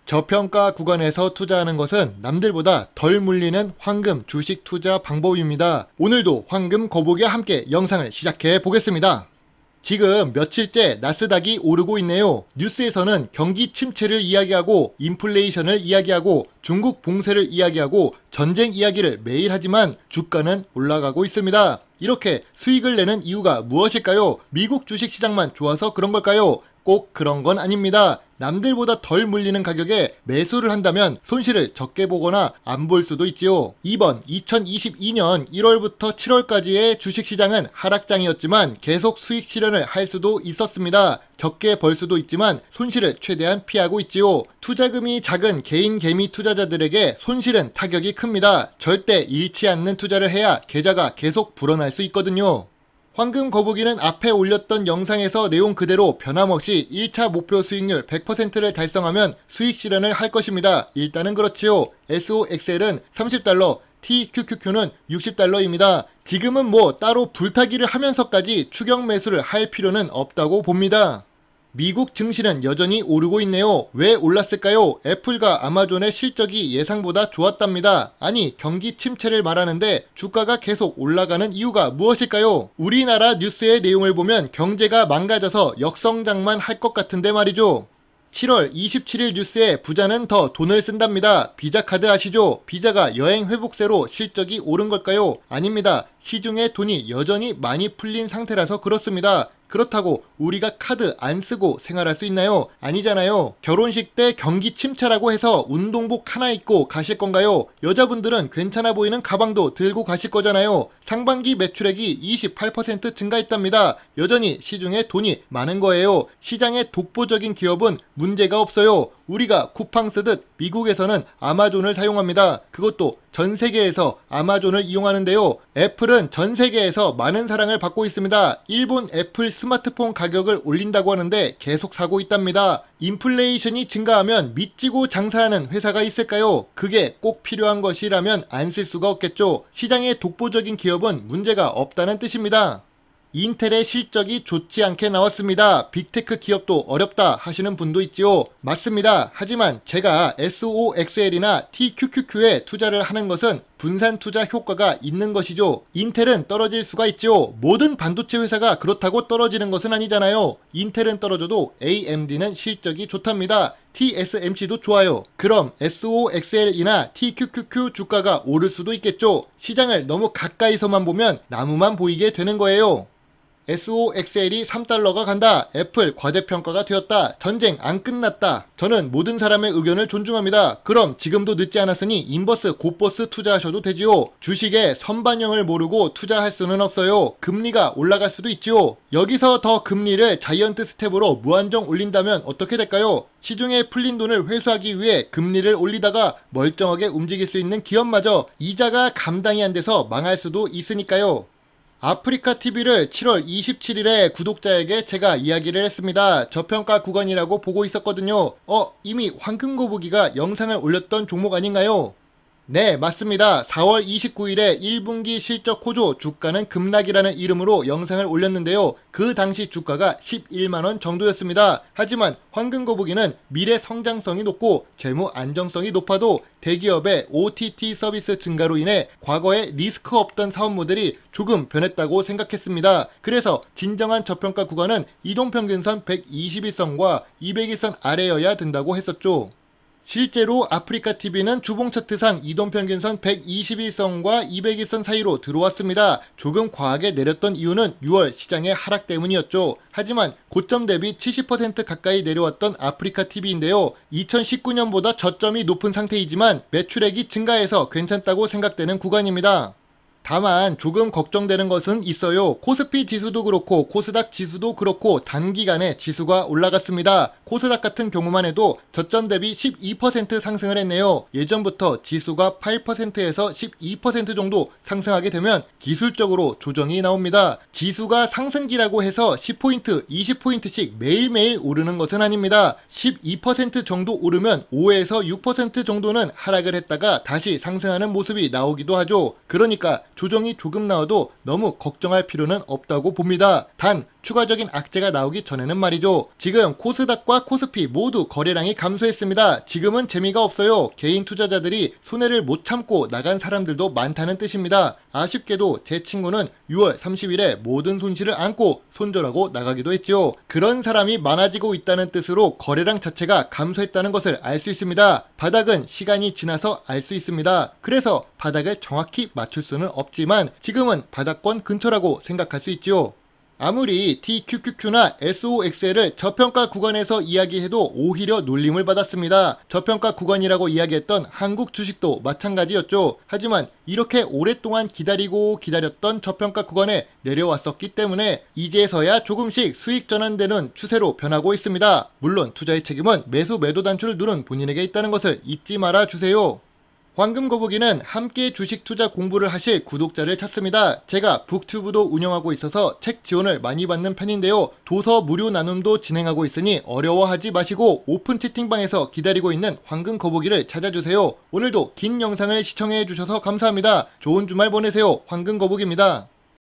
저평가 구간에서 투자하는 것은 남들보다 덜 물리는 황금 주식 투자 방법입니다. 오늘도 황금 거북이와 함께 영상을 시작해 보겠습니다. 지금 며칠째 나스닥이 오르고 있네요. 뉴스에서는 경기 침체를 이야기하고 인플레이션을 이야기하고 중국 봉쇄를 이야기하고 전쟁 이야기를 매일 하지만 주가는 올라가고 있습니다. 이렇게 수익을 내는 이유가 무엇일까요? 미국 주식시장만 좋아서 그런 걸까요? 꼭 그런 건 아닙니다. 남들보다 덜 물리는 가격에 매수를 한다면 손실을 적게 보거나 안 볼 수도 있지요. 이번 2022년 1월부터 7월까지의 주식시장은 하락장이었지만 계속 수익 실현을 할 수도 있었습니다. 적게 벌 수도 있지만 손실을 최대한 피하고 있지요. 투자금이 작은 개인 개미 투자자들에게 손실은 타격이 큽니다. 절대 잃지 않는 투자를 해야 계좌가 계속 불어날 수 있거든요. 황금 거북이는 앞에 올렸던 영상에서 내용 그대로 변함없이 1차 목표 수익률 100%를 달성하면 수익 실현을 할 것입니다. 일단은 그렇지요. SOXL은 30달러, TQQQ는 60달러입니다. 지금은 뭐 따로 불타기를 하면서까지 추격 매수를 할 필요는 없다고 봅니다. 미국 증시는 여전히 오르고 있네요. 왜 올랐을까요? 애플과 아마존의 실적이 예상보다 좋았답니다. 아니, 경기 침체를 말하는데 주가가 계속 올라가는 이유가 무엇일까요? 우리나라 뉴스의 내용을 보면 경제가 망가져서 역성장만 할 것 같은데 말이죠. 7월 27일 뉴스에 부자는 더 돈을 쓴답니다. 비자카드 아시죠? 비자가 여행 회복세로 실적이 오른 걸까요? 아닙니다. 시중에 돈이 여전히 많이 풀린 상태라서 그렇습니다. 그렇다고 우리가 카드 안 쓰고 생활할 수 있나요? 아니잖아요. 결혼식 때 경기 침체라고 해서 운동복 하나 입고 가실 건가요? 여자분들은 괜찮아 보이는 가방도 들고 가실 거잖아요. 상반기 매출액이 28% 증가했답니다. 여전히 시중에 돈이 많은 거예요. 시장의 독보적인 기업은 문제가 없어요. 우리가 쿠팡 쓰듯 미국에서는 아마존을 사용합니다. 그것도 전 세계에서 아마존을 이용하는데요. 애플은 전 세계에서 많은 사랑을 받고 있습니다. 일본 애플 스마트폰 가격을 올린다고 하는데 계속 사고 있답니다. 인플레이션이 증가하면 믿지고 장사하는 회사가 있을까요? 그게 꼭 필요한 것이라면 안 쓸 수가 없겠죠. 시장의 독보적인 기업은 문제가 없다는 뜻입니다. 인텔의 실적이 좋지 않게 나왔습니다. 빅테크 기업도 어렵다 하시는 분도 있지요. 맞습니다. 하지만 제가 SOXL이나 TQQQ에 투자를 하는 것은 분산 투자 효과가 있는 것이죠. 인텔은 떨어질 수가 있지요. 모든 반도체 회사가 그렇다고 떨어지는 것은 아니잖아요. 인텔은 떨어져도 AMD는 실적이 좋답니다. TSMC도 좋아요. 그럼 SOXL이나 TQQQ 주가가 오를 수도 있겠죠. 시장을 너무 가까이서만 보면 나무만 보이게 되는 거예요. SOXL이 3달러가 간다. 애플 과대평가가 되었다. 전쟁 안 끝났다. 저는 모든 사람의 의견을 존중합니다. 그럼 지금도 늦지 않았으니 인버스 곧버스 투자하셔도 되지요. 주식에 선반영을 모르고 투자할 수는 없어요. 금리가 올라갈 수도 있지요. 여기서 더 금리를 자이언트 스텝으로 무한정 올린다면 어떻게 될까요? 시중에 풀린 돈을 회수하기 위해 금리를 올리다가 멀쩡하게 움직일 수 있는 기업마저 이자가 감당이 안 돼서 망할 수도 있으니까요. 아프리카TV를 7월 27일에 구독자에게 제가 이야기를 했습니다. 저평가 구간이라고 보고 있었거든요. 이미 황금거북이가 영상을 올렸던 종목 아닌가요? 네, 맞습니다. 4월 29일에 1분기 실적 호조 주가는 급락이라는 이름으로 영상을 올렸는데요. 그 당시 주가가 11만원 정도였습니다. 하지만 황금거북이는 미래 성장성이 높고 재무 안정성이 높아도 대기업의 OTT 서비스 증가로 인해 과거에 리스크 없던 사업 모델이 조금 변했다고 생각했습니다. 그래서 진정한 저평가 구간은 이동평균선 121선과 200일선 아래여야 된다고 했었죠. 실제로 아프리카TV는 주봉 차트상 이동평균선 121선과 200일선 사이로 들어왔습니다. 조금 과하게 내렸던 이유는 6월 시장의 하락 때문이었죠. 하지만 고점 대비 70% 가까이 내려왔던 아프리카TV인데요. 2019년보다 저점이 높은 상태이지만 매출액이 증가해서 괜찮다고 생각되는 구간입니다. 다만 조금 걱정되는 것은 있어요. 코스피 지수도 그렇고 코스닥 지수도 그렇고 단기간에 지수가 올라갔습니다. 코스닥 같은 경우만 해도 저점 대비 12% 상승을 했네요. 예전부터 지수가 8%에서 12% 정도 상승하게 되면 기술적으로 조정이 나옵니다. 지수가 상승기라고 해서 10포인트, 20포인트씩 매일매일 오르는 것은 아닙니다. 12% 정도 오르면 5에서 6% 정도는 하락을 했다가 다시 상승하는 모습이 나오기도 하죠. 그러니까 조정이 조금 나와도 너무 걱정할 필요는 없다고 봅니다. 단 추가적인 악재가 나오기 전에는 말이죠. 지금 코스닥과 코스피 모두 거래량이 감소했습니다. 지금은 재미가 없어요. 개인 투자자들이 손해를 못 참고 나간 사람들도 많다는 뜻입니다. 아쉽게도 제 친구는 6월 30일에 모든 손실을 안고 손절하고 나가기도 했죠. 그런 사람이 많아지고 있다는 뜻으로 거래량 자체가 감소했다는 것을 알 수 있습니다. 바닥은 시간이 지나서 알 수 있습니다. 그래서 바닥을 정확히 맞출 수는 없지만 지금은 바닥권 근처라고 생각할 수 있죠. 아무리 TQQQ나 SOXL을 저평가 구간에서 이야기해도 오히려 놀림을 받았습니다. 저평가 구간이라고 이야기했던 한국 주식도 마찬가지였죠. 하지만 이렇게 오랫동안 기다렸던 저평가 구간에 내려왔었기 때문에 이제서야 조금씩 수익 전환되는 추세로 변하고 있습니다. 물론 투자의 책임은 매수 매도 단추를 누른 본인에게 있다는 것을 잊지 말아 주세요. 황금 거북이는 함께 주식 투자 공부를 하실 구독자를 찾습니다. 제가 북튜브도 운영하고 있어서 책 지원을 많이 받는 편인데요. 도서 무료 나눔도 진행하고 있으니 어려워하지 마시고 오픈 채팅방에서 기다리고 있는 황금 거북이를 찾아주세요. 오늘도 긴 영상을 시청해 주셔서 감사합니다. 좋은 주말 보내세요. 황금 거북입니다.